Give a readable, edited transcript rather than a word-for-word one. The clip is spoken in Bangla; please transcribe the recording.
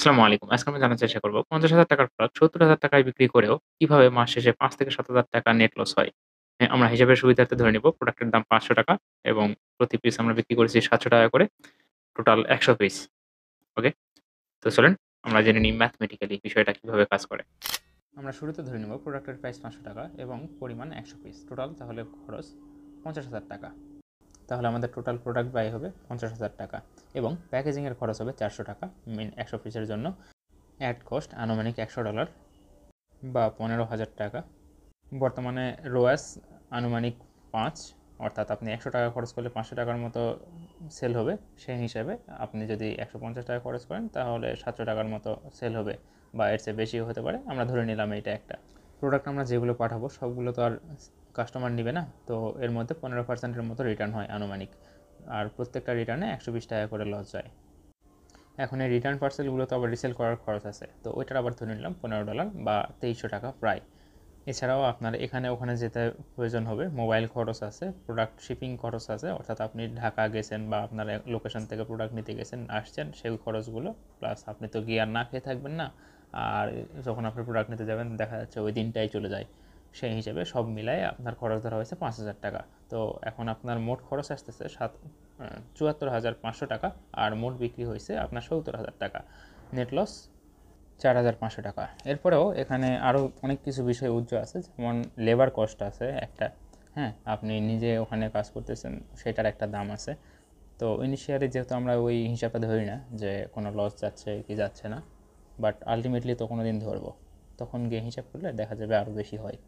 আসসালামু আলাইকুম। আজকে আমরা জানার চেষ্টা করব ৳৫০,০০০ র প্রোডাক্ট ৳৭০,০০০ য় বিক্রি করেও কিভাবে মাস শেষে ৳৫,000 থেকে ৳৭,000 নেট লস হয়। হ্যাঁ, আমরা হিসাবের সুবিধার্থে ধরে নিব প্রোডাক্টের দাম ৳৫০০ এবং প্রতি পিস আমরা বিক্রি করেছি ৳৭০০ করে। Total ১০০ piece. ওকে? তো চলেন আমরা জেনে নিই ম্যাথমেটিক্যালি বিষয়টা কিভাবে কাজ করে। আমরা শুরুতে ধরে নিব প্রোডাক্টের প্রাইস ৳৫০০ এবং পরিমাণ ১০০ পিস। টোটাল তাহলে খরচ ৳৫০,০০০। তাহলে আমাদের টোটাল প্রোডাক্ট ব্যয় হবে ৳৫০,০০০ এবং প্যাকেজিংয়ের খরচ হবে ৳৪০০ ১০০ পিসের জন্য। অ্যাড কস্ট আনুমানিক $১০০ বা ৳১৫,০০০। বর্তমানে রোয়াস আনুমানিক ৫, অর্থাৎ আপনি ৳১০০ খরচ করলে ৳৫০০ র মতো সেল হবে। সেই হিসাবে আপনি যদি ৳১৫০ খরচ করেন তাহলে ৳৭০০ র মতো সেল হবে বা এর চেয়ে বেশিও হতে পারে। আমরা ধরে নিলাম এইটা একটা। প্রোডাক্ট আমরা যেগুলো পাঠাবো সবগুলো তো আর কাস্টমার নিবে না। তো এর মধ্যে ১৫% এর মতো রিটার্ন হয় আনুমানিক। আর প্রত্যেকটা রিটার্নে ৳১২০ করে লস যায়। এখন এই রিটার্ন পার্সেলগুলো তো আবার রিসেল করার খরচ আছে। তো ওইটার আবার ধরে নিলাম $15 বা ৳২৩০০ প্রায়। এছাড়াও আপনার এখানে ওখানে যেতে প্রয়োজন হবে, মোবাইল খরচ আছে, প্রোডাক্ট শিপিং খরচ আছে, অর্থাৎ আপনি ঢাকা গেছেন বা আপনার লোকেশন থেকে প্রোডাক্ট নিতে গেছেন, আসছেন, সেই খরচগুলো প্লাস আপনি তো গিয়ে আর না খেয়ে থাকবেন না। আর যখন আপনি প্রোডাক্ট নিতে যাবেন দেখা যাচ্ছে ওই দিনটাই চলে যায়। সেই হিসেবে সব মিলায় আপনার খরচ ধরা হয়েছে ৳৫,০০০। তো এখন আপনার মোট খরচ আসতেছে ৳৭৪,৫০০ আর মোট বিক্রি হয়েছে আপনার ৳৭০,০০০। Net loss ৳৪,৫০০। এরপরেও এখানে আরও অনেক কিছু বিষয় আছে, যেমন লেবার কস্ট আছে একটা। হ্যাঁ, আপনি নিজে ওখানে কাজ করতেছেন, সেটার একটা দাম আছে। তো ইনিশিয়ালি যেহেতু আমরা ওই হিসাবটা ধরি না যে কোনো লস যাচ্ছে কি যাচ্ছে না, বাট আলটিমেটলি তো কোনো দিন ধরবো, তখন গিয়ে হিসাব করলে দেখা যাবে আরও বেশি হয়।